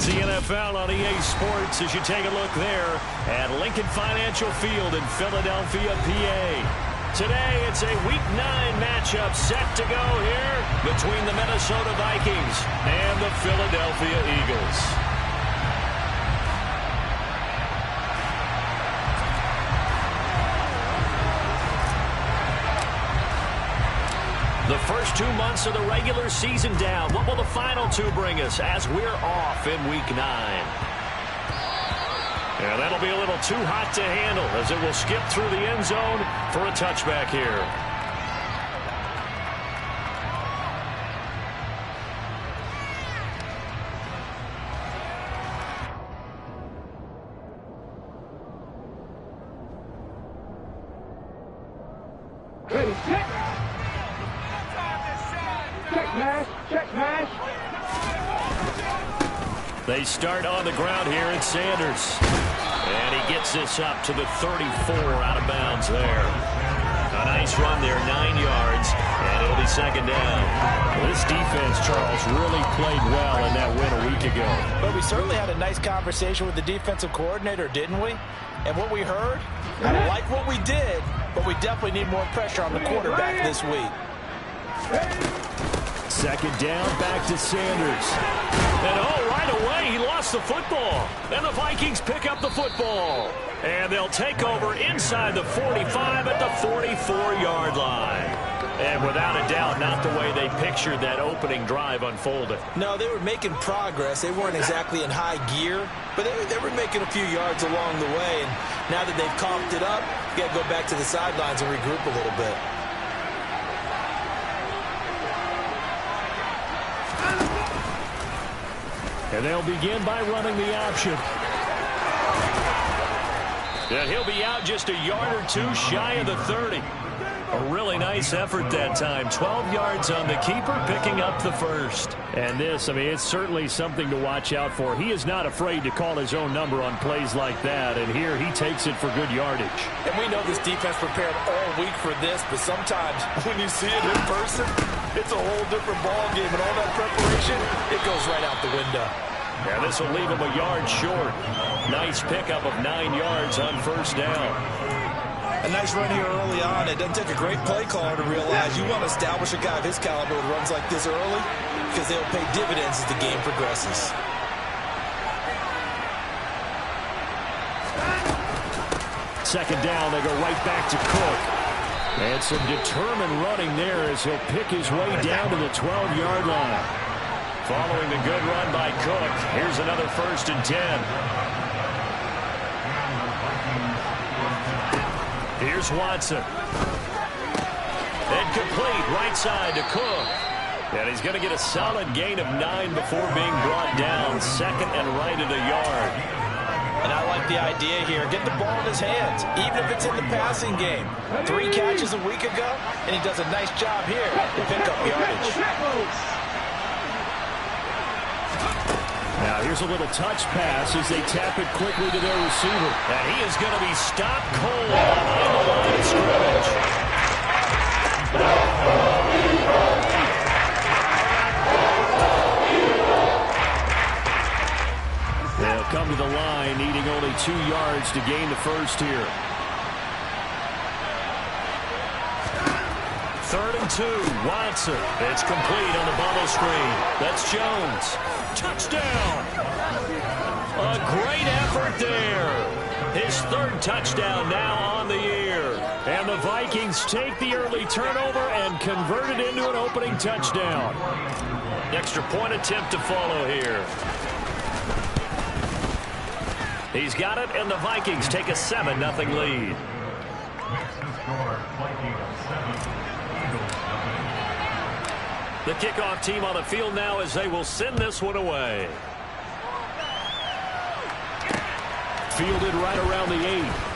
It's the NFL on EA Sports as you take a look there at Lincoln Financial Field in Philadelphia, PA. Today, it's a Week 9 matchup set to go here between the Minnesota Vikings and the Philadelphia Eagles. The first 2 months of the regular season down. What will the final 2 bring us as we're off in Week 9? Yeah, that'll be a little too hot to handle as it will skip through the end zone for a touchback here. Ready, set. Check pass. They start on the ground here at Sanders. And he gets this up to the 34 out of bounds there. A nice run there, 9 yards, and it'll be second down. Well, this defense, Charles, really played well in that win a week ago. But we certainly had a nice conversation with the defensive coordinator, didn't we? And what we heard, I like what we did, but we definitely need more pressure on the quarterback this week. Second down, back to Sanders. And right away, he lost the football. And the Vikings pick up the football. And they'll take over inside the 45 at the 44-yard line. And without a doubt, not the way they pictured that opening drive unfolded. No, they were making progress. They weren't exactly in high gear, but they were making a few yards along the way. And now that they've coughed it up, you got to go back to the sidelines and regroup a little bit. And they'll begin by running the option. And he'll be out just a yard or two shy of the 30. A really nice effort that time. 12 yards on the keeper, picking up the first. And this, I mean, it's certainly something to watch out for. He is not afraid to call his own number on plays like that. And here he takes it for good yardage. And we know this defense prepared all week for this, but sometimes when you see it in person, it's a whole different ball game. And all that preparation, it goes right out the window. Yeah, this will leave him a yard short. Nice pickup of 9 yards on first down. A nice run here early on. It doesn't take a great play caller to realize you want to establish a guy of his caliber with runs like this early because they'll pay dividends as the game progresses. Second down, they go right back to Cook. And some determined running there as he'll pick his way down to the 12-yard line. Following the good run by Cook, here's another 1st and 10. Here's Watson. And complete right side to Cook. And he's going to get a solid gain of 9 before being brought down. Second and right at a yard. And I like the idea here. Get the ball in his hands, even if it's in the passing game. 3 catches a week ago, and he does a nice job here to pick up yardage. Now here's a little touch pass as they tap it quickly to their receiver. And he is going to be stopped cold behind the line of scrimmage. They'll come to the line, needing only 2 yards to gain the first here. 3rd and 2, Watson. It's complete on the bubble screen. That's Jones. Touchdown! A great effort there. His 3rd touchdown now on the year. And the Vikings take the early turnover and convert it into an opening touchdown. Extra point attempt to follow here. He's got it, and the Vikings take a 7-0 lead. The kickoff team on the field now as they will send this one away. Fielded right around the 8.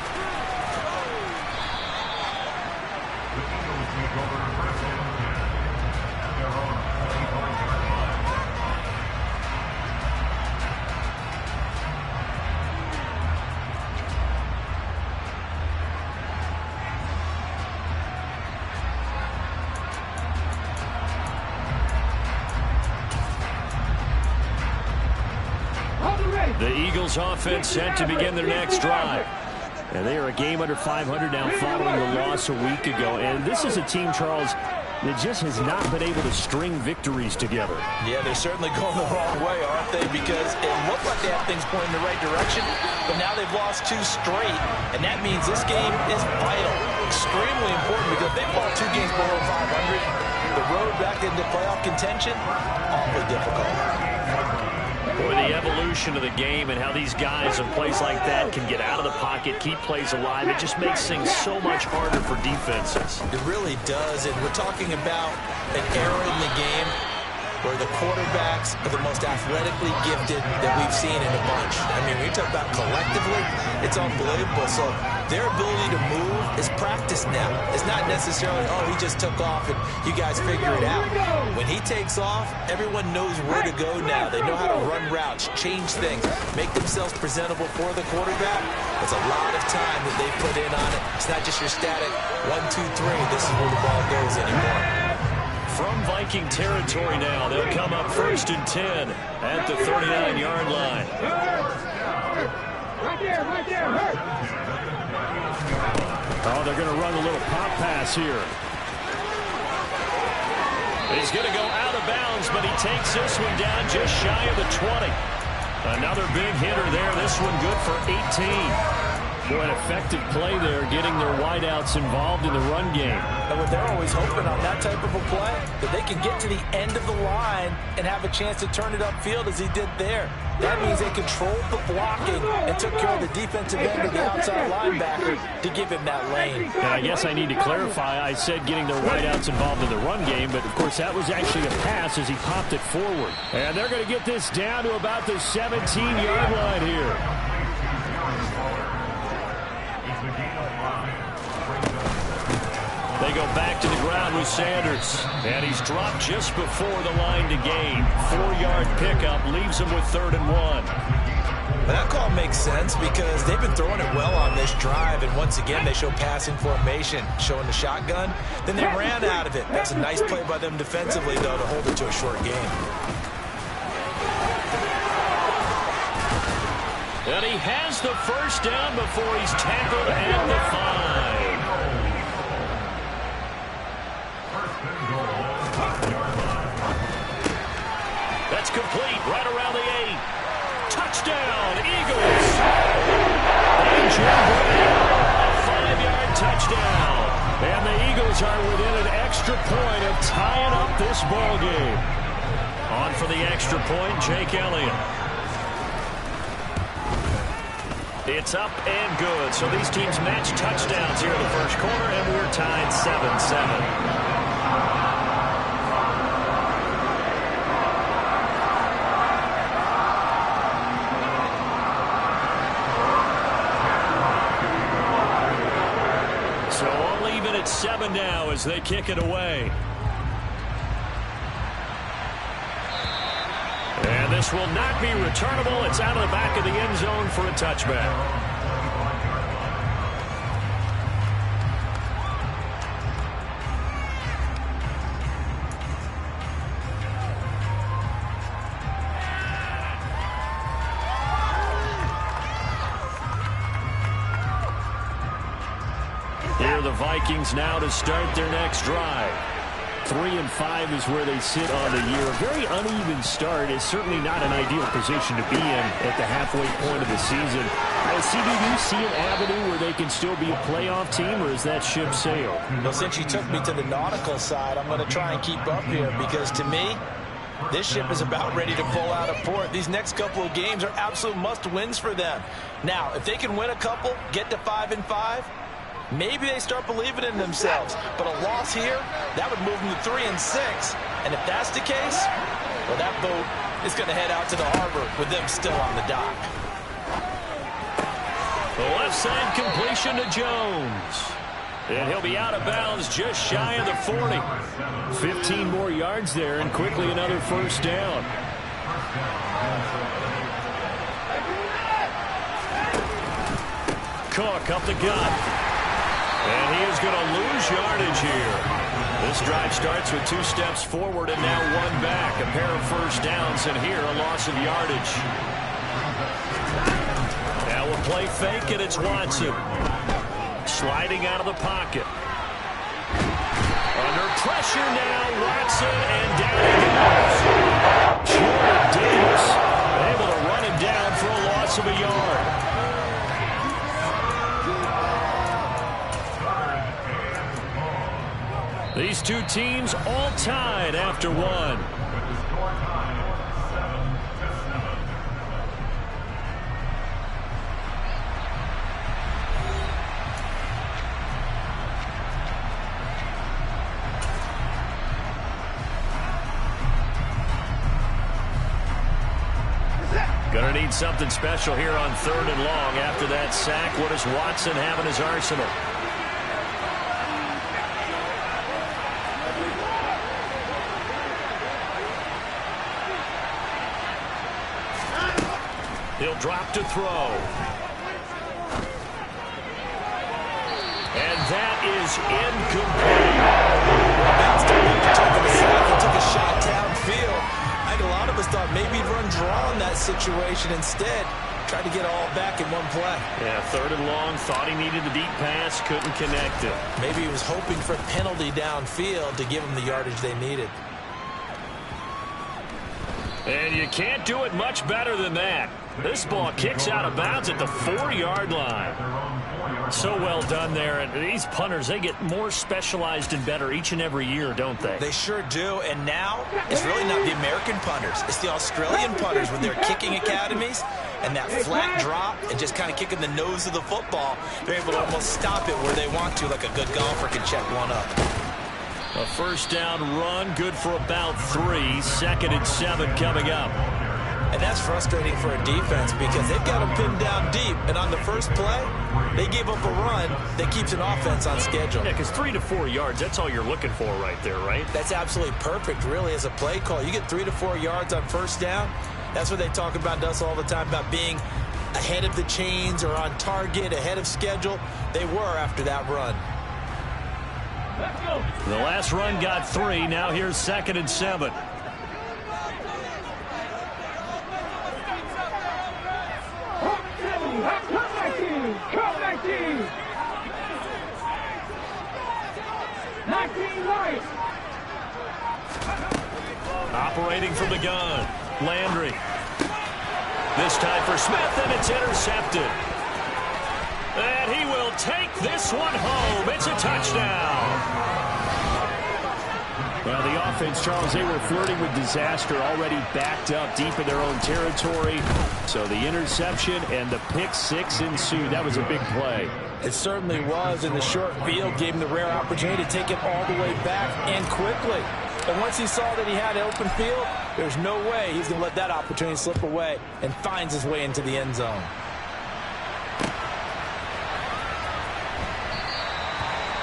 The Eagles offense set to begin their next drive. And they are a game under 500 now following the loss a week ago. And this is a team, Charles, that just has not been able to string victories together. Yeah, they're certainly going the wrong way, aren't they? Because it looked like they have things going in the right direction, but now they've lost 2 straight, and that means this game is vital, extremely important, because they fall 2 games below 500. The road back into playoff contention, awfully difficult. Boy, the evolution of the game and how these guys in plays like that can get out of the pocket, keep plays alive, it just makes things so much harder for defenses. It really does, and we're talking about an era in the game where the quarterbacks are the most athletically gifted that we've seen in a bunch. I mean, when you talk about collectively, it's unbelievable. So their ability to move is practiced now. It's not necessarily, oh, he just took off and you guys figure it out. When he takes off, everyone knows where to go now. They know how to run routes, change things, make themselves presentable for the quarterback. It's a lot of time that they put in on it. It's not just your static 1, 2, 3. This is where the ball goes anymore. From Viking territory now, they'll come up 1st and 10 at the 39-yard line. Right there, hurt. Oh, they're going to run a little pop pass here. He's going to go out of bounds, but he takes this one down just shy of the 20. Another big hitter there. This one good for 18. Boy, an effective play there, getting their wideouts involved in the run game. And what they're always hoping on that type of a play, that they can get to the end of the line and have a chance to turn it upfield as he did there. That means they controlled the blocking and took care of the defensive end of the outside linebacker to give him that lane. And I guess I need to clarify, I said getting their wideouts involved in the run game, but of course that was actually a pass as he popped it forward. And they're going to get this down to about the 17-yard line here. They go back to the ground with Sanders. And he's dropped just before the line to gain. 4-yard pickup leaves him with 3rd and 1. Well, that call makes sense because they've been throwing it well on this drive. And once again, they show passing formation, showing the shotgun. Then they ran out of it. That's a nice play by them defensively, though, to hold it to a short game. And he has the 1st down before he's tackled at the 5. That's complete right around the 8. Touchdown, Eagles! And Jim Brown, a 5-yard touchdown. And the Eagles are within an extra point of tying up this ball game. On for the extra point, Jake Elliott. It's up and good. So these teams match touchdowns here in the 1st quarter, and we're tied 7-7. So all even at 7 now as they kick it away. And this will not be returnable. It's out of the back of the end zone for a touchback. Here are the Vikings now to start their next drive. 3-5 is where they sit on the year. A very uneven start is certainly not an ideal position to be in at the halfway point of the season. CD, do you see an avenue where they can still be a playoff team, or is that ship sailed? Well, since you took me to the nautical side, I'm going to try and keep up here because to me, this ship is about ready to pull out of port. These next couple of games are absolute must-wins for them. Now, if they can win a couple, get to 5-5, maybe they start believing in themselves. But a loss here, that would move them to 3-6. And if that's the case, well, that boat is going to head out to the harbor with them still on the dock. The left side completion to Jones. And he'll be out of bounds just shy of the 40. 15 more yards there and quickly another 1st down. Cook up the gut. And he is going to lose yardage here. This drive starts with 2 steps forward and now 1 back. A pair of 1st downs, and here a loss of yardage. play fake, and it's Watson. Sliding out of the pocket. Under pressure now, Watson, and down he goes. Jordan Davis able to run him down for a loss of a yard. These two teams all tied after one. Gonna need something special here on 3rd and long. After that sack, what does Watson have in his arsenal? He'll drop to throw. And that is incomplete. He took a shot downfield. I think a lot of us thought maybe he'd run draw in that situation. Instead, tried to get all back in one play. Yeah, 3rd and long. Thought he needed the deep pass. Couldn't connect it. Maybe he was hoping for a penalty downfield to give him the yardage they needed. And you can't do it much better than that. This ball kicks out of bounds at the 4-yard line. So well done there. And these punters, they get more specialized and better each and every year, don't they? They sure do. And now, it's really not the American punters. It's the Australian punters with their kicking academies and that flat drop and just kind of kicking the nose of the football. They're able to almost stop it where they want to, like a good golfer can check one up. A 1st down run, good for about 3. 2nd and 7 coming up. And that's frustrating for a defense because they've got them pinned down deep. And on the first play, they gave up a run that keeps an offense on schedule. Yeah, because 3 to 4 yards, that's all you're looking for right there, right? That's absolutely perfect, really, as a play call. You get 3 to 4 yards on 1st down. That's what they talk about to us all the time, about being ahead of the chains or on target, ahead of schedule. They were after that run. The last run got 3. Now here's 2nd and 7. Come 19! 19 right! Operating from the gun. Landry. This time for Smith, and it's intercepted. And he will take this one home. It's a touchdown. Well, the offense, Charles, they were flirting with disaster, already backed up deep in their own territory. So the interception and the pick 6 ensued. That was a big play. It certainly was, and the short field gave him the rare opportunity to take it all the way back and quickly. And once he saw that he had open field, there's no way he's going to let that opportunity slip away, and finds his way into the end zone.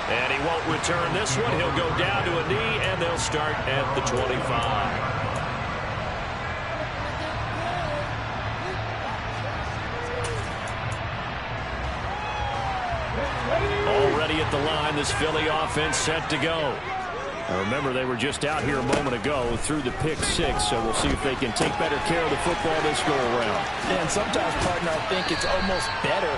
And he won't return this one. He'll go down to a knee, and they'll start at the 25. Already at the line, this Philly offense set to go. Now remember, they were just out here a moment ago through the pick 6, so we'll see if they can take better care of the football this go-around. Yeah, and sometimes, partner, I think it's almost better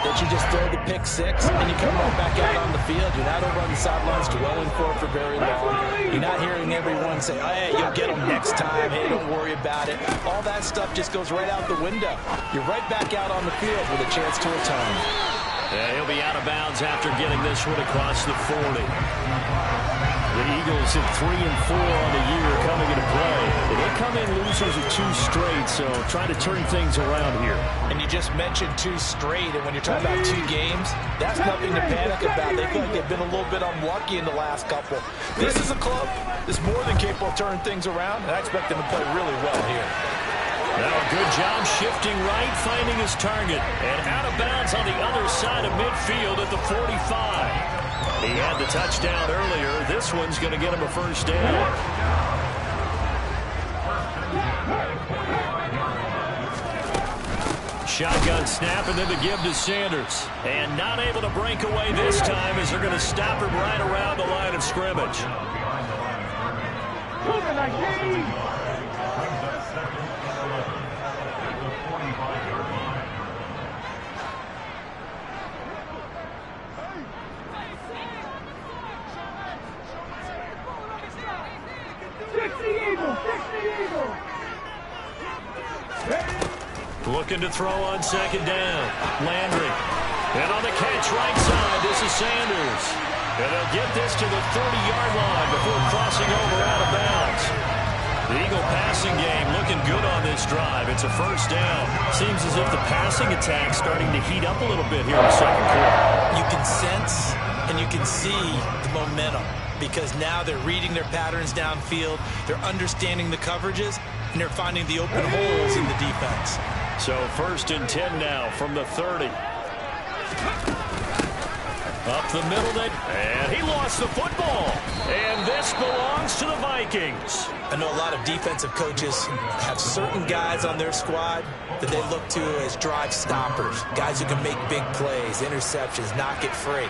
that you just throw the pick 6 and you come right back out on the field. You're not over on the sidelines dwelling for it for very long. You're not hearing everyone say, oh, hey, you'll get them next time. Hey, don't worry about it. All that stuff just goes right out the window. You're right back out on the field with a chance to atone. Yeah, he'll be out of bounds after getting this one across the 40. The Eagles at 3-4 on the year coming into play. They come in losers of 2 straight, so trying to turn things around here. And you just mentioned 2 straight, and when you're talking about 2 games, that's nothing to panic about. They feel like they've been a little bit unlucky in the last couple. This is a club that's more than capable of turning things around, and I expect them to play really well here. Now a good job shifting right, finding his target. And out of bounds on the other side of midfield at the 45. He had the touchdown earlier. This one's going to get him a 1st down. Shotgun snap, and then the give to Sanders. And not able to break away this time as they're going to stop him right around the line of scrimmage. Looking to throw on second down. Landry. And on the catch right side, this is Sanders. And they'll get this to the 30-yard line before crossing over out of bounds. The Eagle passing game looking good on this drive. It's a first down. Seems as if the passing attack's starting to heat up a little bit here in the second quarter. You can sense and you can see the momentum because now they're reading their patterns downfield. They're understanding the coverages, and they're finding the open holes in the defense. So 1st and 10 now from the 30. Up the middle, and he lost the football. And this belongs to the Vikings. I know a lot of defensive coaches have certain guys on their squad that they look to as drive stoppers, guys who can make big plays, interceptions, knock it free.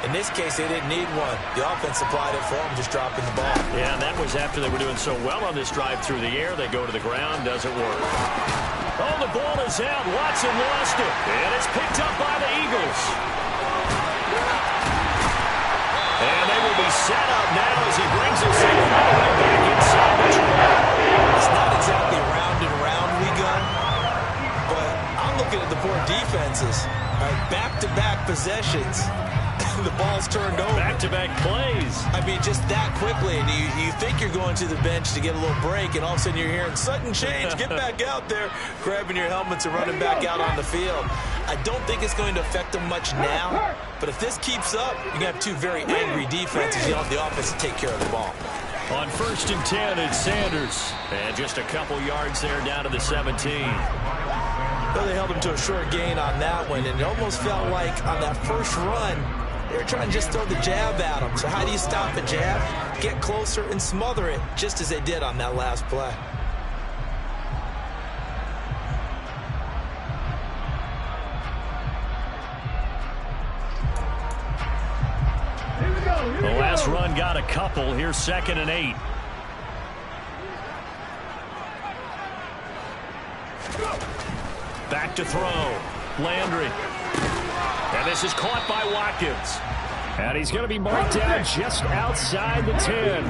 In this case, they didn't need one. The offense supplied it for them, just dropping the ball. Yeah, and that was after they were doing so well on this drive through the air. They go to the ground, doesn't work. Oh, the ball is out. Watson lost it. And it's picked up by the Eagles. And they will be set up now as he brings us all the way back inside the 20. It's not exactly round and round we go, but I'm looking at the poor defenses. All right, back-to-back possessions. The ball's turned over. Back-to-back plays. I mean, just that quickly. And you think you're going to the bench to get a little break, and all of a sudden you're hearing sudden change. Get back out there, grabbing your helmets and running back out on the field. I don't think it's going to affect them much now, but if this keeps up, you're going to have two very angry defenses. You want the offense to take care of the ball. On 1st and 10, it's Sanders. And just a couple yards there down to the 17. Well, they held him to a short gain on that one, and it almost felt like on that first run, they were trying to just throw the jab at him. So how do you stop a jab? Get closer and smother it, just as they did on that last play. The last run got a couple. Here's 2nd and 8. Back to throw. Landry. And this is caught by Watkins. And he's going to be marked down just outside the 10.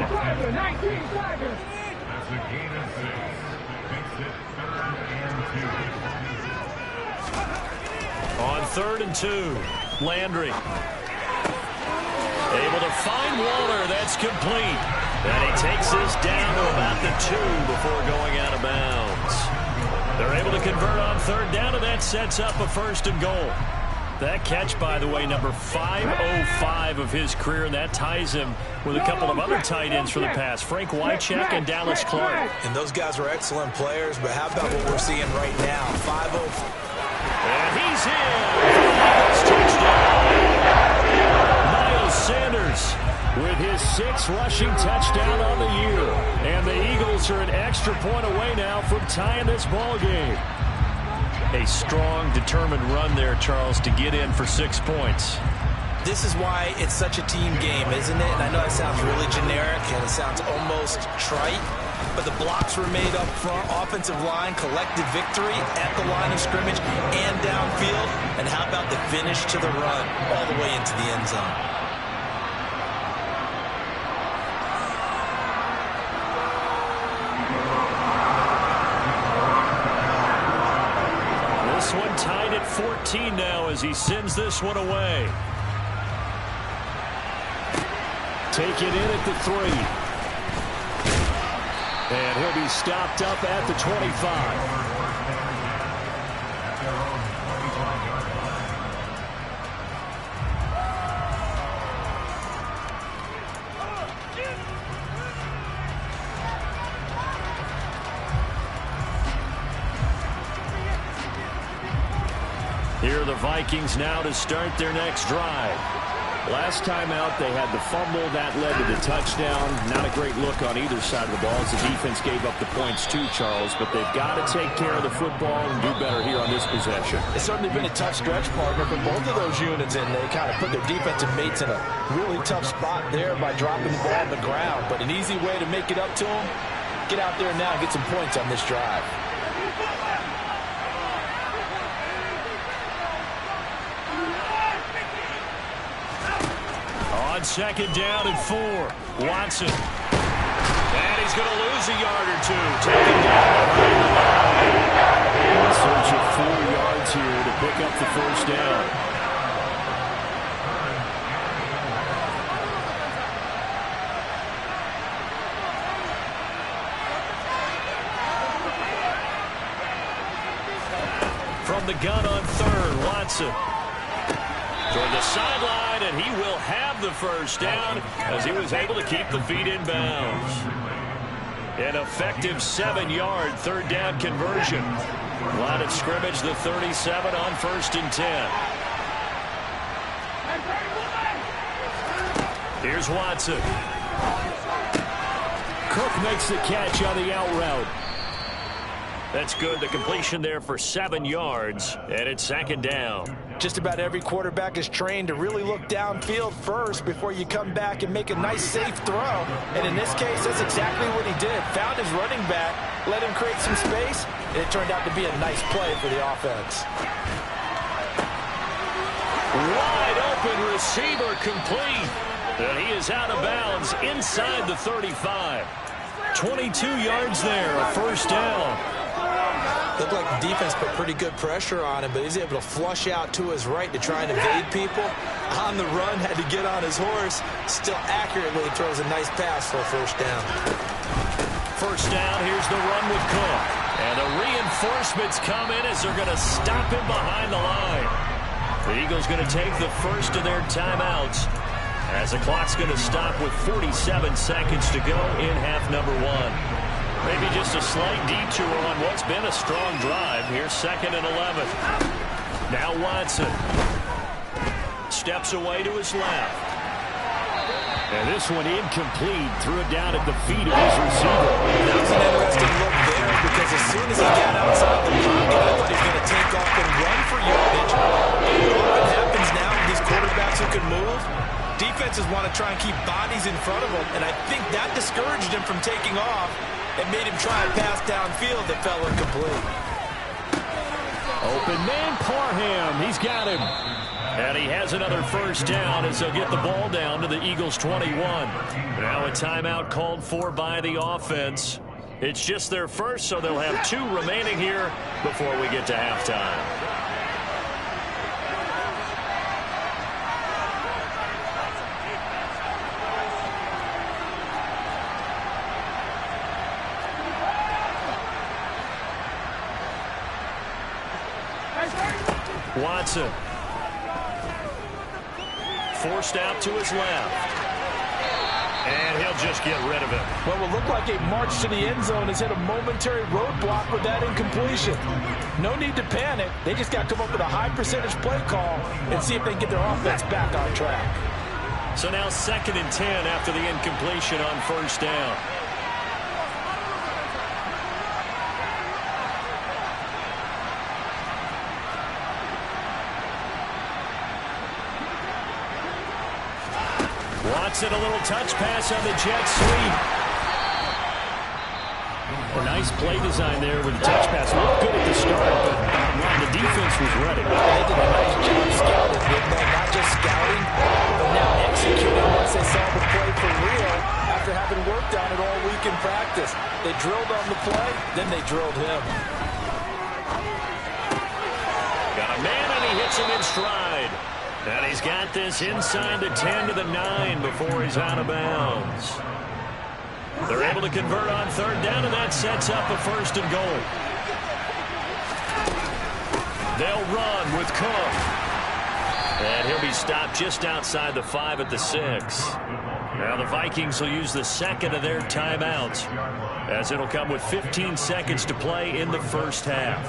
On 3rd and 2, Landry. Able to find Waller. That's complete. And he takes this down to about the 2 before going out of bounds. They're able to convert on 3rd down, and that sets up a 1st and goal. That catch, by the way, number 505 of his career, and that ties him with a couple of other tight ends for the pass, Frank Wycheck and Dallas Clark. And those guys were excellent players, but how about what we're seeing right now? 5-0. And he's in for the Eagles touchdown. Miles Sanders with his 6th rushing touchdown on the year. And the Eagles are an extra point away now from tying this ball game. A strong, determined run there, Charles, to get in for 6 points. This is why it's such a team game, isn't it? And I know it sounds really generic and it sounds almost trite, but the blocks were made up front, offensive line, collective victory at the line of scrimmage and downfield. And how about the finish to the run all the way into the end zone? This one tied at 14 now as he sends this one away. Take it in at the 3. And he'll be stopped up at the 25. Here are the Vikings now to start their next drive. Last time out, they had the fumble. That led to the touchdown. Not a great look on either side of the ball as the defense gave up the points too, Charles. But they've got to take care of the football and do better here on this possession. It's certainly been a tough stretch, partner, for both of those units, and they kind of put their defensive mates in a really tough spot there by dropping the ball on the ground. But an easy way to make it up to them, get out there now and get some points on this drive. On 2nd down and 4, Watson. And he's going to lose a yard or two. Taken down. search of 4 yards here to pick up the first down. From the gun on third, Watson. Toward the sideline, and he will have the first down as he was able to keep the feet in bounds. An effective 7-yard third down conversion. Line of scrimmage, the 37 on 1st and 10. Here's Watson. Cook makes the catch on the out route. That's good. The completion there for 7 yards, and it's 2nd down. Just about every quarterback is trained to really look downfield first before you come back and make a nice, safe throw. And in this case, that's exactly what he did. Found his running back, let him create some space, and it turned out to be a nice play for the offense. Wide open receiver complete. And he is out of bounds inside the 35. 22 yards there, a first down. Looked like the defense put pretty good pressure on him, but he's able to flush out to his right to try and evade people. On the run, had to get on his horse. Still accurately throws a nice pass for a first down. First down, here's the run with Cook. And the reinforcements come in as they're going to stop him behind the line. The Eagles going to take the first of their timeouts as the clock's going to stop with 47 seconds to go in half number 1. Maybe just a slight detour on what's been a strong drive. Here's 2nd and 11. Now Watson steps away to his left. And this one incomplete. Threw it down at the feet of his receiver. That was an interesting look there because as soon as he got outside the pocket, I thought he was going to take off and run for yardage. And what happens now with these quarterbacks who can move? Defenses want to try and keep bodies in front of them, and I think that discouraged him from taking off and made him try and pass downfield that fell incomplete. Open man, Parham. He's got him. And he has another first down as they'll get the ball down to the Eagles' 21. Now a timeout called for by the offense. It's just their first, so they'll have 2 remaining here before we get to halftime. Watson. Forced out to his left. And he'll just get rid of it. What will look like a march to the end zone has hit a momentary roadblock with that incompletion. No need to panic. They just got to come up with a high percentage play call and see if they can get their offense back on track. So now 2nd and 10 after the incompletion on first down. Watson, a little touch pass on the jet sweep. A nice play design there with the touch pass. Looked good at the start, but bottom line, the defense was ready. They did a nice job scouting, didn't they? Not just scouting, but now executing once they saw the play for real after having worked on it all week in practice. They drilled on the play, then they drilled him. Got a man, and he hits him in stride. And he's got this inside the 10 to the 9 before he's out of bounds. They're able to convert on third down, and that sets up a 1st and goal. They'll run with Cook. And he'll be stopped just outside the 5 at the 6. Now the Vikings will use the 2nd of their timeouts, as it'll come with 15 seconds to play in the first half.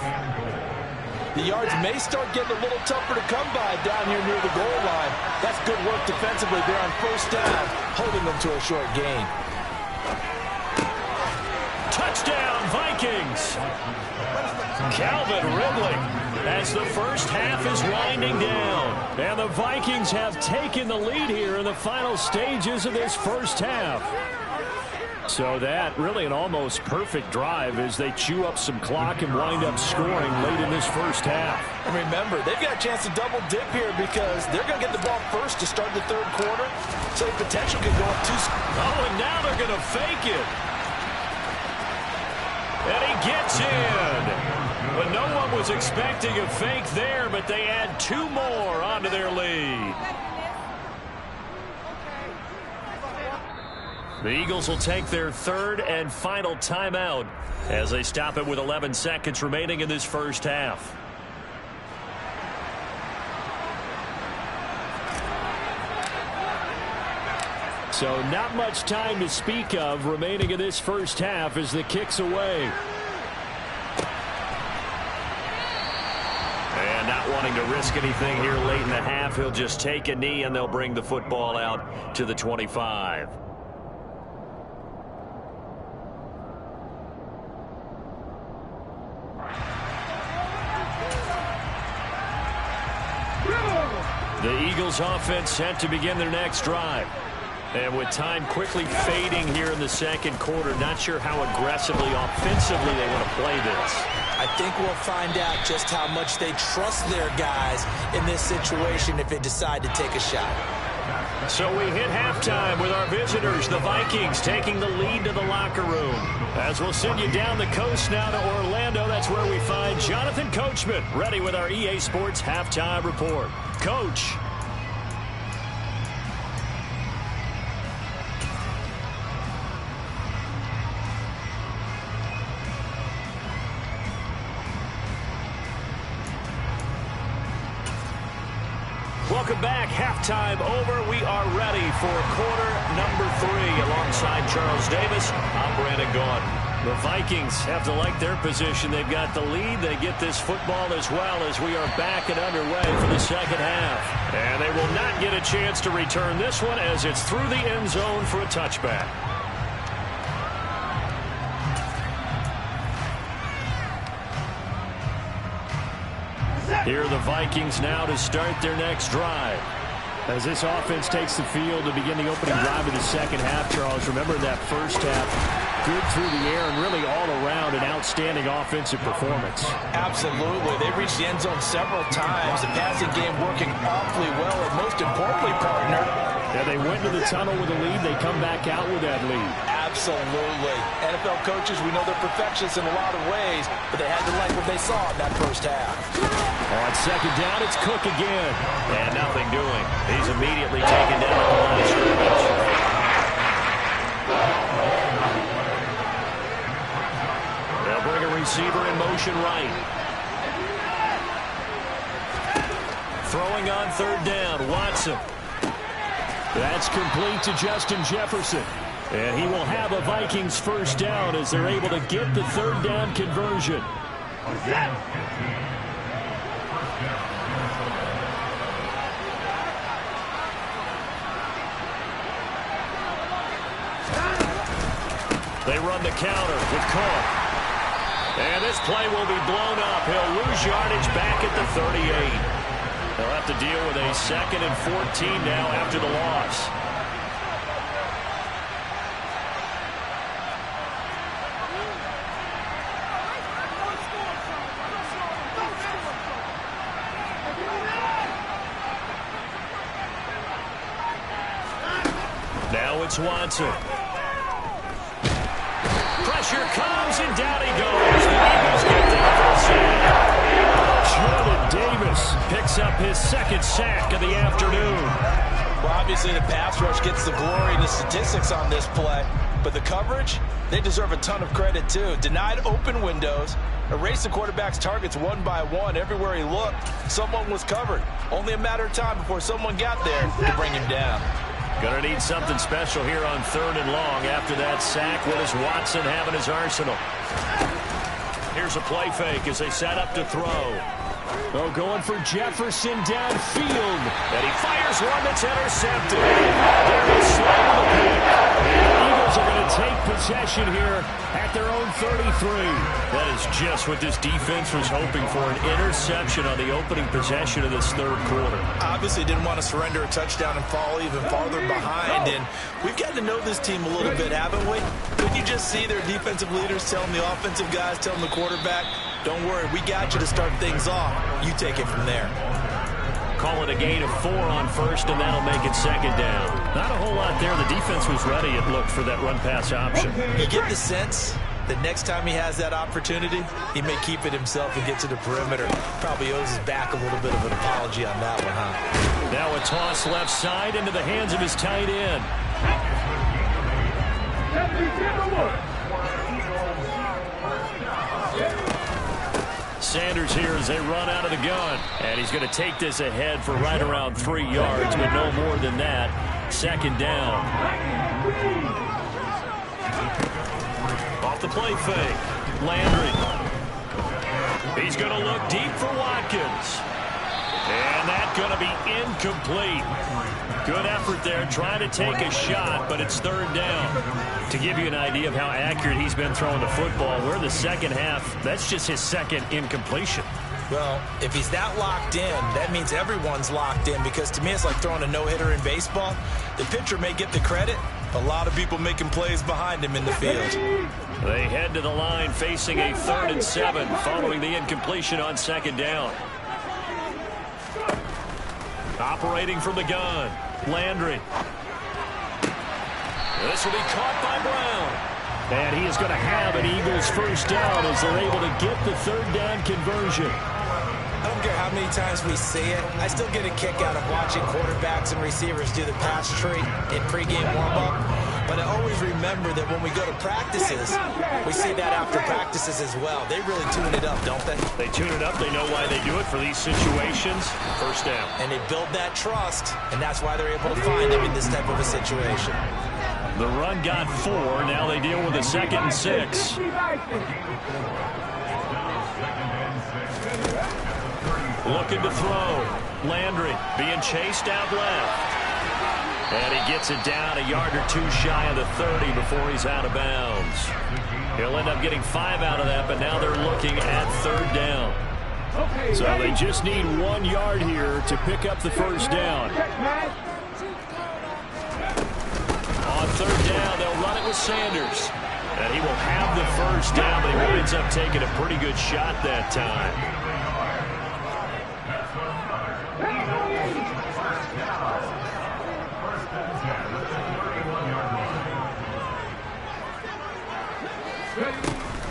The yards may start getting a little tougher to come by down here near the goal line. That's good work defensively there on first down, holding them to a short gain. Touchdown, Vikings! Calvin Ridley as the first half is winding down. And the Vikings have taken the lead here in the final stages of this first half. So that really an almost perfect drive as they chew up some clock and wind up scoring late in this first half. And remember, they've got a chance to double dip here because they're going to get the ball first to start the third quarter. So the potential could go up 2. Oh, and now they're going to fake it. And he gets in. But no one was expecting a fake there, but they add 2 more onto their lead. The Eagles will take their 3rd and final timeout as they stop it with 11 seconds remaining in this first half. So not much time to speak of remaining in this first half as the kick's away. And not wanting to risk anything here late in the half, he'll just take a knee and they'll bring the football out to the 25. The Eagles offense set to begin their next drive. And with time quickly fading here in the second quarter, not sure how aggressively, offensively they want to play this. I think we'll find out just how much they trust their guys in this situation if they decide to take a shot. So we hit halftime with our visitors, the Vikings, taking the lead to the locker room. As we'll send you down the coast now to Orlando, that's where we find Jonathan Coachman, ready with our EA Sports Halftime Report. Coach. Welcome back. Halftime over. We are ready for quarter number 3. Alongside Charles Davis, I'm Brandon Gaudin. The Vikings have to like their position. They've got the lead. They get this football as well as we are back and underway for the second half. And they will not get a chance to return this one as it's through the end zone for a touchback. Here are the Vikings now to start their next drive. As this offense takes the field to begin the opening drive of the second half, Charles, remember that first half, good through the air and really all around an outstanding offensive performance. Absolutely. They reached the end zone several times. The passing game working awfully well, and most importantly, partner. Yeah, they went to the tunnel with a lead. They come back out with that lead. Absolutely. NFL coaches, we know they're perfectionists in a lot of ways, but they had to like what they saw in that first half. On second down, it's Cook again. And nothing doing. He's immediately taken down at the line of scrimmage. They'll bring a receiver in motion right. Throwing on third down, Watson. That's complete to Justin Jefferson. And he will have a Vikings first down as they're able to get the third down conversion. They run the counter with Cook. And this play will be blown up. He'll lose yardage back at the 38. They'll have to deal with a 2nd and 14 now after the loss. Now it's Watson. Pressure comes, and down he goes. The Eagles get down for a sack. Jordan Davis picks up his 2nd sack of the afternoon. Well, obviously the pass rush gets the glory and the statistics on this play, but the coverage, they deserve a ton of credit too. Denied open windows, erased the quarterback's targets one by one. Everywhere he looked, someone was covered. Only a matter of time before someone got there to bring him down. Going to need something special here on 3rd and long after that sack. What does Watson have in his arsenal? Here's a play fake as they set up to throw. Oh, going for Jefferson downfield. And he fires one that's intercepted. There is Slay with the pick. The Eagles are going to take possession here at their own 33. That is just what this defense was hoping for, an interception on the opening possession of this 3rd quarter. Obviously didn't want to surrender a touchdown and fall even farther behind. And we've gotten to know this team a little bit, haven't we? Couldn't you just see their defensive leaders telling the offensive guys, telling the quarterback, don't worry, we got you to start things off. You take it from there. Call it a gain of 4 on 1st, and that'll make it 2nd down. Not a whole lot there. The defense was ready, it looked, for that run-pass option. You get the sense The next time he has that opportunity, he may keep it himself and get to the perimeter. Probably owes his back a little bit of an apology on that one, huh? Now a toss left side into the hands of his tight end. Sanders here as they run out of the gun. And he's going to take this ahead for right around 3 yards, but no more than that. Second down. Off the play fake. Landry. He's going to look deep for Watkins. And that's going to be incomplete. Good effort there, trying to take a shot, but it's third down. To give you an idea of how accurate he's been throwing the football, we're in the second half. That's just his second incompletion. Well, if he's that locked in, that means everyone's locked in, because to me it's like throwing a no-hitter in baseball. The pitcher may get the credit, a lot of people making plays behind him in the field. They head to the line facing a 3rd and 7 following the incompletion on second down. Operating from the gun, Landry. This will be caught by Brown. And he is going to have an Eagles first down as they're able to get the third down conversion. I don't care how many times we see it. I still get a kick out of watching quarterbacks and receivers do the pass tree in pregame warm-up. But I always remember that when we go to practices, we see that after practices as well. They really tune it up, don't they? They tune it up. They know why they do it for these situations. First down. And they build that trust, and that's why they're able to find him in this type of a situation. The run got 4. Now they deal with a 2nd and 6. Looking to throw. Landry being chased out left. And he gets it down a yard or 2 shy of the 30 before he's out of bounds. He'll end up getting 5 out of that, but now they're looking at third down. So they just need 1 yard here to pick up the first down. On third down, they'll run it with Sanders. And he will have the first down, but he winds up taking a pretty good shot that time.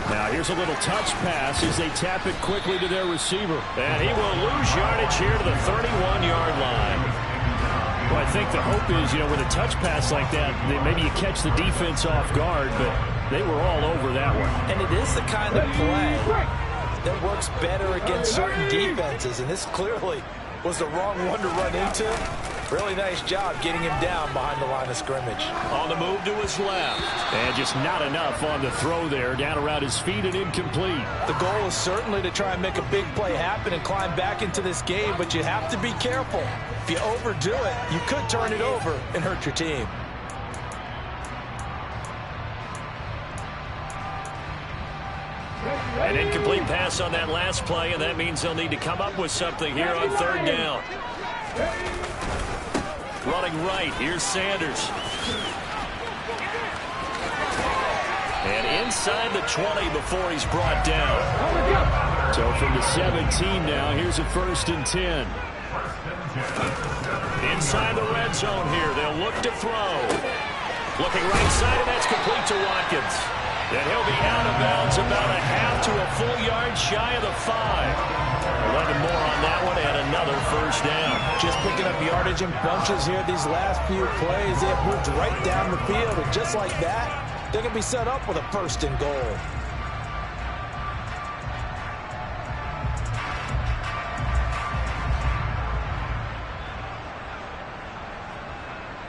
Now here's a little touch pass as they tap it quickly to their receiver. And he will lose yardage here to the 31-yard line. Well, I think the hope is, with a touch pass like that, maybe you catch the defense off guard, but they were all over that one. And it is the kind of play that works better against certain defenses, and this clearly was the wrong one to run into. Really nice job getting him down behind the line of scrimmage. On the move to his left. And just not enough on the throw there. Down around his feet and incomplete. The goal is certainly to try and make a big play happen and climb back into this game, but you have to be careful. If you overdo it, you could turn it over and hurt your team. An incomplete pass on that last play, and that means they'll need to come up with something here on third down. Running right, here's Sanders. And inside the 20 before he's brought down. So from the 17 now, here's a 1st and 10. Inside the red zone here, they'll look to throw. Looking right side, and that's complete to Watkins. And he'll be out of bounds about a half to a full yard shy of the 5. 11 more on that one, and another first down. Just picking up yardage in bunches here these last few plays. They have moved right down the field, and just like that, they're going to be set up with a 1st and goal.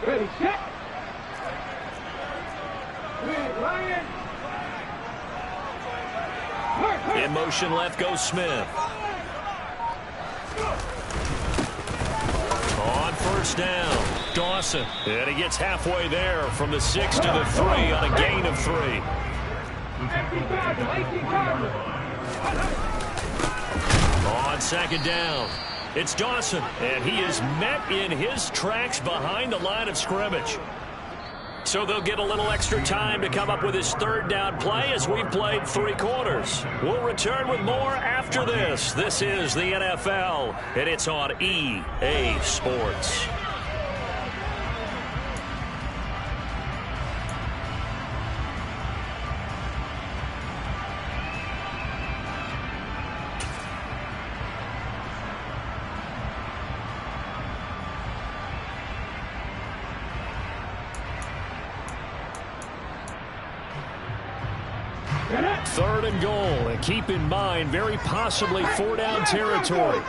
Ready, set. Ryan. In motion left goes Smith. On first down, Dawson. And he gets halfway there from the 6 to the 3 on a gain of 3. On second down, it's Dawson. And he is met in his tracks behind the line of scrimmage. So they'll get a little extra time to come up with his third down play as we've played 3 quarters. We'll return with more after this. This is the NFL, and it's on EA Sports. Third and goal. And keep in mind, very possibly 4-down territory.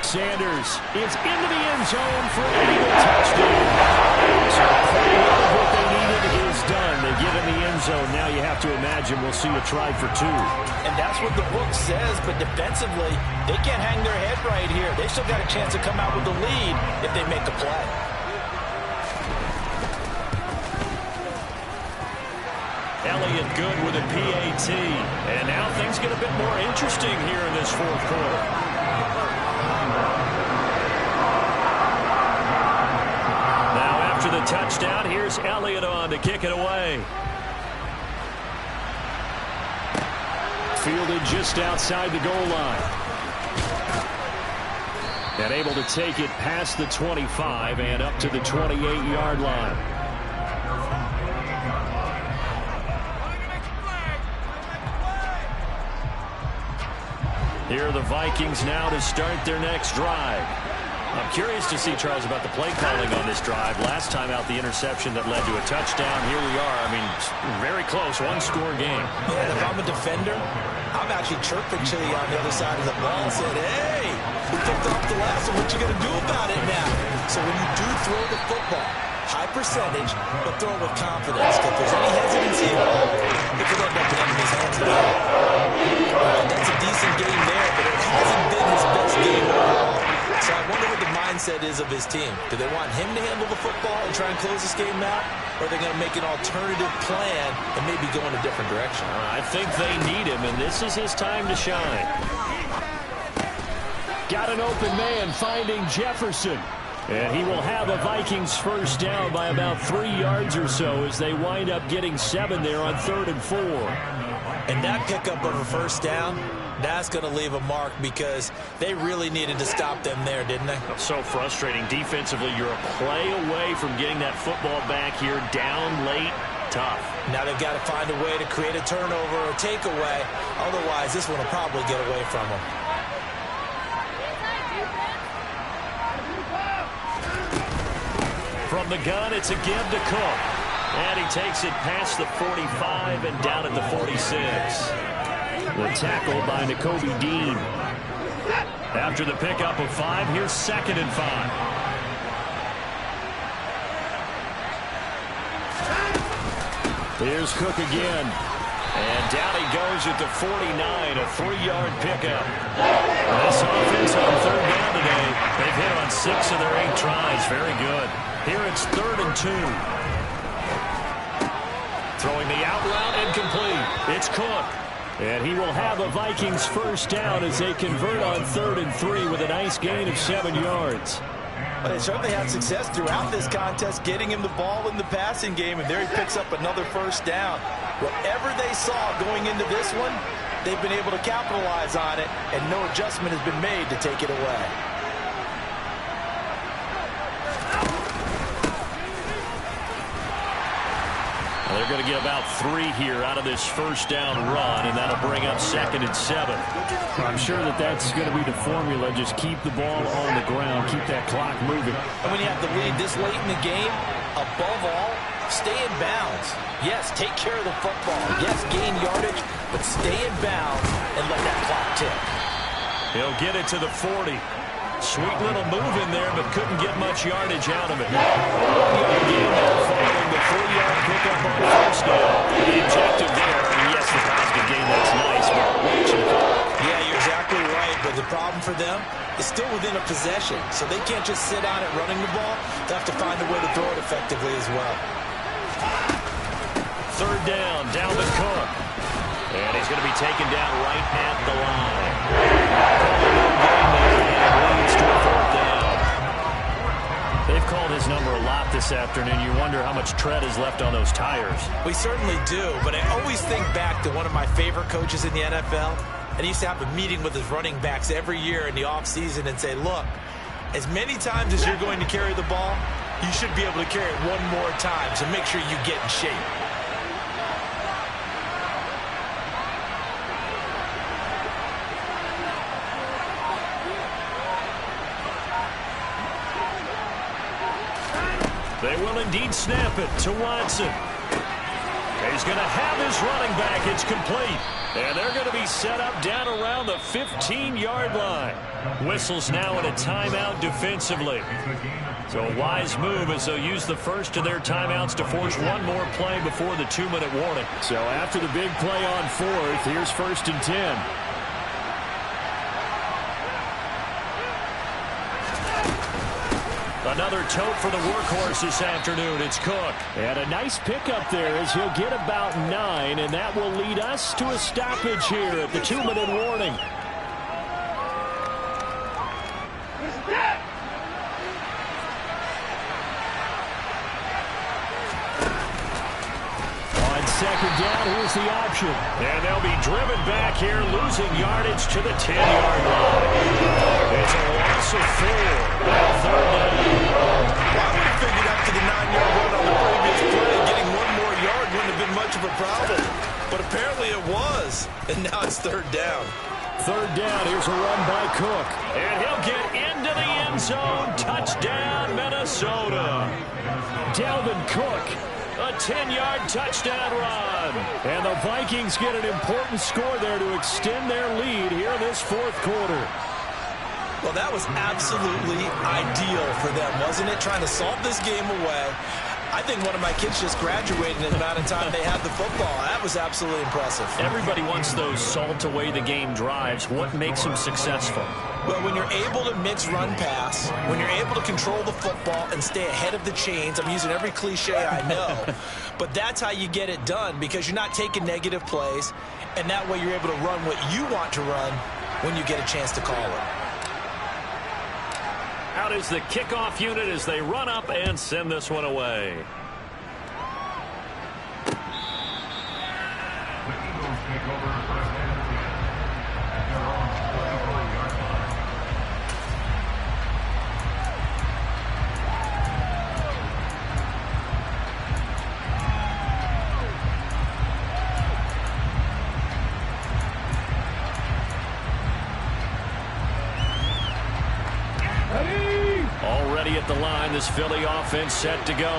Sanders is into the end zone for an Eagle touchdown. So part of what they needed is done. They get in the end zone. Now you have to imagine we'll see a try for 2. And that's what the book says, but defensively, they can't hang their head right here. They still got a chance to come out with the lead if they make a play. Elliott good with a PAT. And now things get a bit more interesting here in this fourth quarter. The touchdown. Here's Elliott on to kick it away. Fielded just outside the goal line. And able to take it past the 25 and up to the 28-yard line. Here are the Vikings now to start their next drive. I'm curious to see, Charles, about the play calling on this drive. Last time out, the interception that led to a touchdown. Here we are. I mean, very close, one-score game. Yeah, if I'm a defender, I'm actually chirping to you on the other side of the ball and said, hey, we picked off the last one. What you going to do about it now? So when you do throw the football, high percentage, but throw it with confidence. If there's any hesitancy at all, it could end up in enemy's hands again. That's a decent game there, but it hasn't been his best game overall. So I wonder what the mindset is of his team. Do they want him to handle the football and try and close this game out? Or are they going to make an alternative plan and maybe go in a different direction? I think they need him, and this is his time to shine. Got an open man finding Jefferson. And he will have a Vikings first down by about 3 yards or so as they wind up getting 7 there on 3rd and 4. And that pickup of a first down, that's going to leave a mark because they really needed to stop them there, didn't they? So frustrating. Defensively, you're a play away from getting that football back here down late. Tough. Now they've got to find a way to create a turnover or takeaway. Otherwise, this one will probably get away from them. From the gun, it's a give to Cook. And he takes it past the 45 and down at the 46. The tackle by Nakobe Dean. After the pickup of 5, here's 2nd and 5. Here's Cook again. And down he goes at the 49, a 3-yard pickup. This offense on 3rd down today, they've hit on 6 of their 8 tries. Very good. Here it's 3rd and 2. Throwing the out route incomplete. It's Cook. And he will have a Vikings first down as they convert on 3rd and 3 with a nice gain of 7 yards. But they certainly had success throughout this contest, getting him the ball in the passing game, and there he picks up another first down. Whatever they saw going into this one, they've been able to capitalize on it, and no adjustment has been made to take it away. They're going to get about 3 here out of this first down run, and that'll bring up 2nd and 7. I'm sure that's going to be the formula. Just keep the ball on the ground, keep that clock moving. And when you have the lead this late in the game, above all, stay in bounds. Yes, take care of the football. Yes, gain yardage, but stay in bounds and let that clock tick. He'll get it to the 40. Sweet little move in there, but couldn't get much yardage out of it. 1-yard gain there following the 3-yard pickup on first down. The objective there, and yes, the positive gain, that's nice, but yeah, you're exactly right, but the problem for them is still within a possession, so they can't just sit on it running the ball. They have to find a way to throw it effectively as well. 3rd down, Dalvin Cook. And he's going to be taken down right at the line. They've called his number a lot this afternoon. You wonder how much tread is left on those tires. We certainly do, but I always think back to one of my favorite coaches in the NFL. And he used to have a meeting with his running backs every year in the offseason and say, look, as many times as you're going to carry the ball, you should be able to carry it one more time, so make sure you get in shape. They will indeed snap it to Watson. He's going to have his running back. It's complete. And they're going to be set up down around the 15-yard line. Whistles now in a timeout defensively. So a wise move as they'll use the first of their timeouts to force one more play before the 2-minute warning. So after the big play on fourth, here's 1st and 10. Another tote for the workhorse this afternoon. It's Cook. And a nice pickup there as he'll get about 9, and that will lead us to a stoppage here at the 2-minute warning. On 2nd down, here's the option. And they'll be driven back here, losing yardage to the 10-yard line. It's a loss of 4. Now 3rd down. I would have figured after the 9-yard run on the previous play, getting one more yard wouldn't have been much of a problem. But apparently it was. And now it's 3rd down. 3rd down, here's a run by Cook. And he'll get into the end zone. Touchdown, Minnesota. Dalvin Cook. A 10-yard touchdown run. And the Vikings get an important score there to extend their lead here in this 4th quarter. Well, that was absolutely ideal for them, wasn't it? Trying to salt this game away. I think one of my kids just graduated in the amount of time they had the football. That was absolutely impressive. Everybody wants those salt away the game drives. What makes them successful? Well, when you're able to mix run-pass, when you're able to control the football and stay ahead of the chains, I'm using every cliche I know, but that's how you get it done because you're not taking negative plays, and that way you're able to run what you want to run when you get a chance to call it. Out is the kickoff unit as they run up and send this one away. Already at the line, this Philly offense set to go.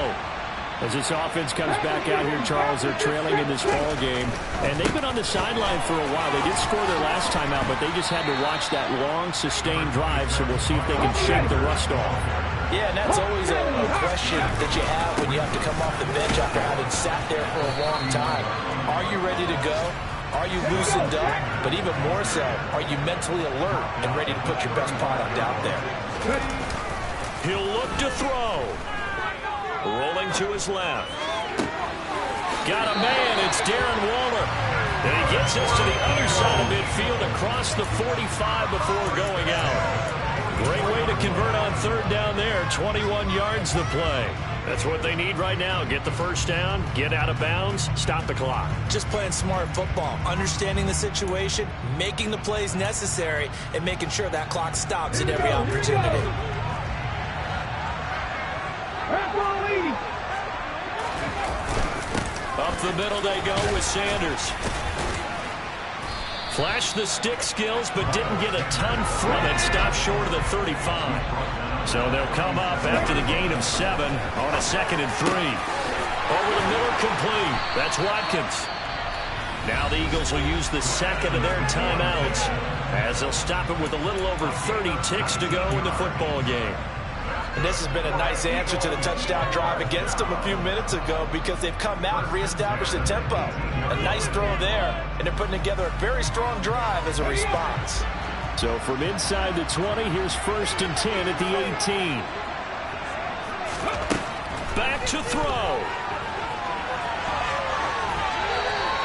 As this offense comes back out here, Charles, they're trailing in this ball game. And they've been on the sideline for a while. They did score their last time out, but they just had to watch that long, sustained drive, so we'll see if they can shake the rust off. Yeah, and that's always a question that you have when you have to come off the bench after having sat there for a long time. Are you ready to go? Are you loosened up? But even more so, are you mentally alert and ready to put your best product out there? He'll look to throw. Rolling to his left. Got a man. It's Darren Waller. And he gets us to the other side of midfield across the 45 before going out. Great way to convert on 3rd down there. 21 yards the play. That's what they need right now. Get the first down, get out of bounds, stop the clock. Just playing smart football, understanding the situation, making the plays necessary, and making sure that clock stops at every opportunity. Up the middle they go with Sanders. Flashed the stick skills, but didn't get a ton from it. Stopped short of the 35. So they'll come up after the gain of 7 on a 2nd and 3. Over the middle, complete. That's Watkins. Now the Eagles will use the 2nd of their timeouts as they'll stop it with a little over 30 ticks to go in the football game. And this has been a nice answer to the touchdown drive against them a few minutes ago because they've come out and reestablished the tempo. A nice throw there, and they're putting together a very strong drive as a response. So from inside the 20, here's 1st and 10 at the 18. Back to throw.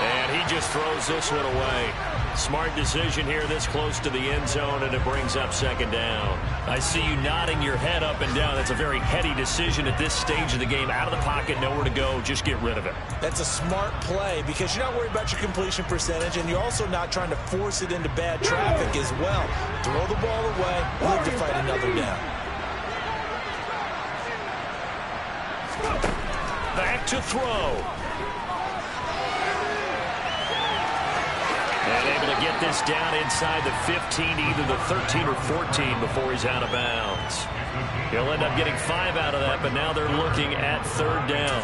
And he just throws this one away. Smart decision here this close to the end zone, and it brings up 2nd down. I see you nodding your head up and down. That's a very heady decision at this stage of the game. Out of the pocket, nowhere to go. Just get rid of it. That's a smart play because you're not worried about your completion percentage, and you're also not trying to force it into bad traffic as well. Throw the ball away, live to fight another down. Back to throw. And able to get this down inside the 15, either the 13 or 14 before he's out of bounds. He'll end up getting 5 out of that, but now they're looking at third down.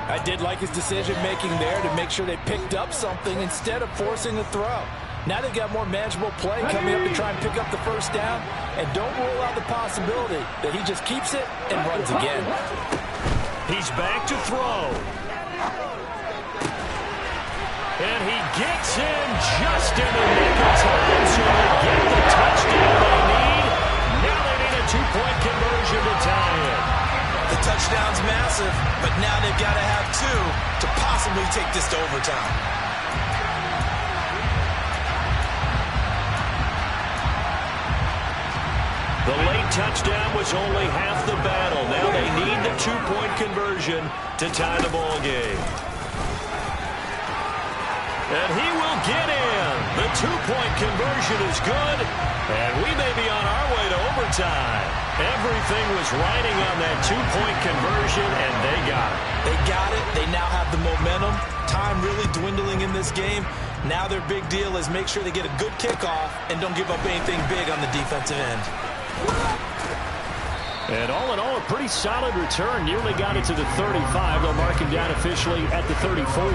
I did like his decision-making there to make sure they picked up something instead of forcing a throw. Now they've got more manageable play coming up to try and pick up the first down, and don't rule out the possibility that he just keeps it and runs again. He's back to throw. And he gets in just in the nick of time, so they get the touchdown they need. Now they need a 2-point conversion to tie it. The touchdown's massive, but now they've got to have 2 to possibly take this to overtime. The late touchdown was only half the battle. Now they need the 2-point conversion to tie the ball game. And he will get in. The 2-point conversion is good, and we may be on our way to overtime. Everything was riding on that 2-point conversion, and they got it. They got it. They now have the momentum. Time really dwindling in this game. Now their big deal is make sure they get a good kickoff and don't give up anything big on the defensive end. And all in all, a pretty solid return. Nearly got it to the 35. They'll mark him down officially at the 34.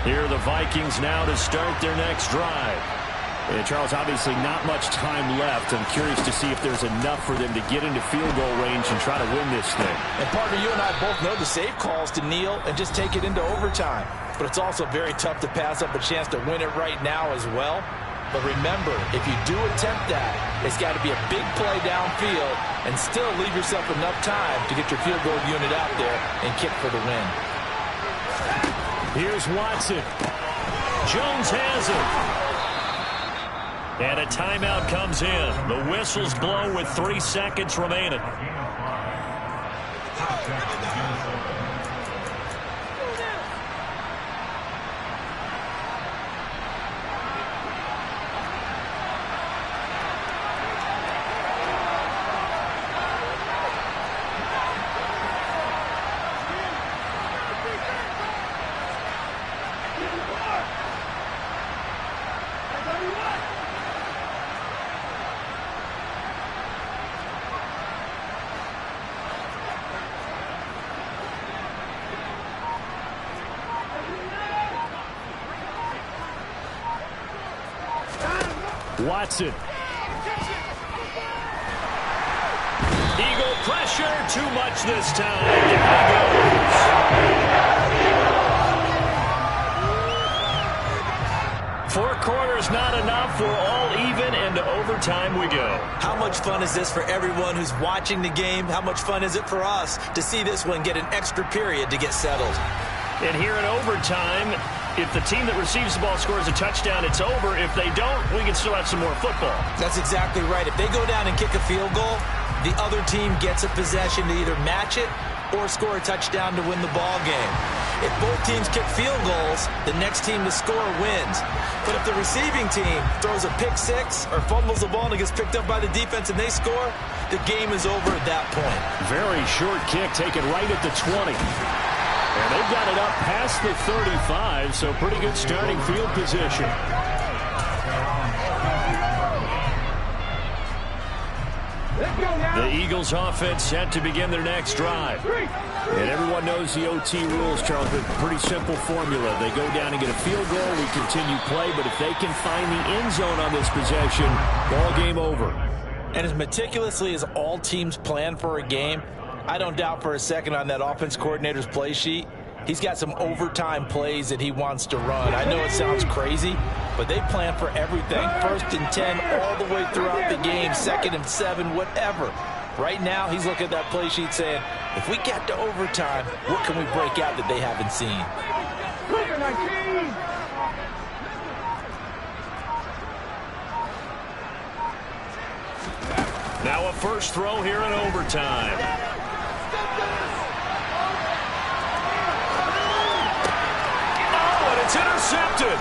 Here are the Vikings now to start their next drive. And Charles, obviously not much time left. I'm curious to see if there's enough for them to get into field goal range and try to win this thing. And partner, you and I both know the safe calls to kneel and just take it into overtime. But it's also very tough to pass up a chance to win it right now as well. But remember, if you do attempt that, it's got to be a big play downfield and still leave yourself enough time to get your field goal unit out there and kick for the win. Here's Watson. Jones has it. And a timeout comes in. The whistles blow with 3 seconds remaining. Watson. Eagle pressure, too much this time. Down he goes. 4 quarters not enough. We're all even, and to overtime we go. How much fun is this for everyone who's watching the game? How much fun is it for us to see this one get an extra period to get settled? And here in overtime, if the team that receives the ball scores a touchdown, it's over. If they don't, we can still have some more football. That's exactly right. If they go down and kick a field goal, the other team gets a possession to either match it or score a touchdown to win the ball game. If both teams kick field goals, the next team to score wins. But if the receiving team throws a pick six or fumbles the ball and it gets picked up by the defense and they score, the game is over at that point. Very short kick taken right at the 20. And they've got it up past the 35, so pretty good starting field position. The Eagles offense set to begin their next drive. And everyone knows the OT rules, Charles, but pretty simple formula. They go down and get a field goal, we continue play, but if they can find the end zone on this possession, ball game over. And as meticulously as all teams plan for a game, I don't doubt for a second on that offense coordinator's play sheet, he's got some overtime plays that he wants to run. I know it sounds crazy, but they plan for everything. 1st and 10 all the way throughout the game, 2nd and 7, whatever. Right now, he's looking at that play sheet saying, if we get to overtime, what can we break out that they haven't seen? Now a first throw here in overtime. Oh, and it's intercepted.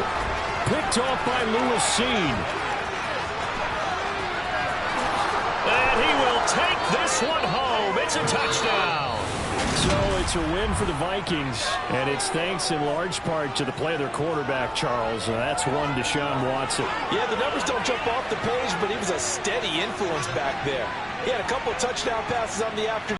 Picked off by Lewis Seen. And he will take this one home. It's a touchdown. So it's a win for the Vikings, and it's thanks in large part to the play of their quarterback, Charles. That's one Deshaun Watson. Yeah, the numbers don't jump off the page, but he was a steady influence back there. He had a couple of touchdown passes on the afternoon.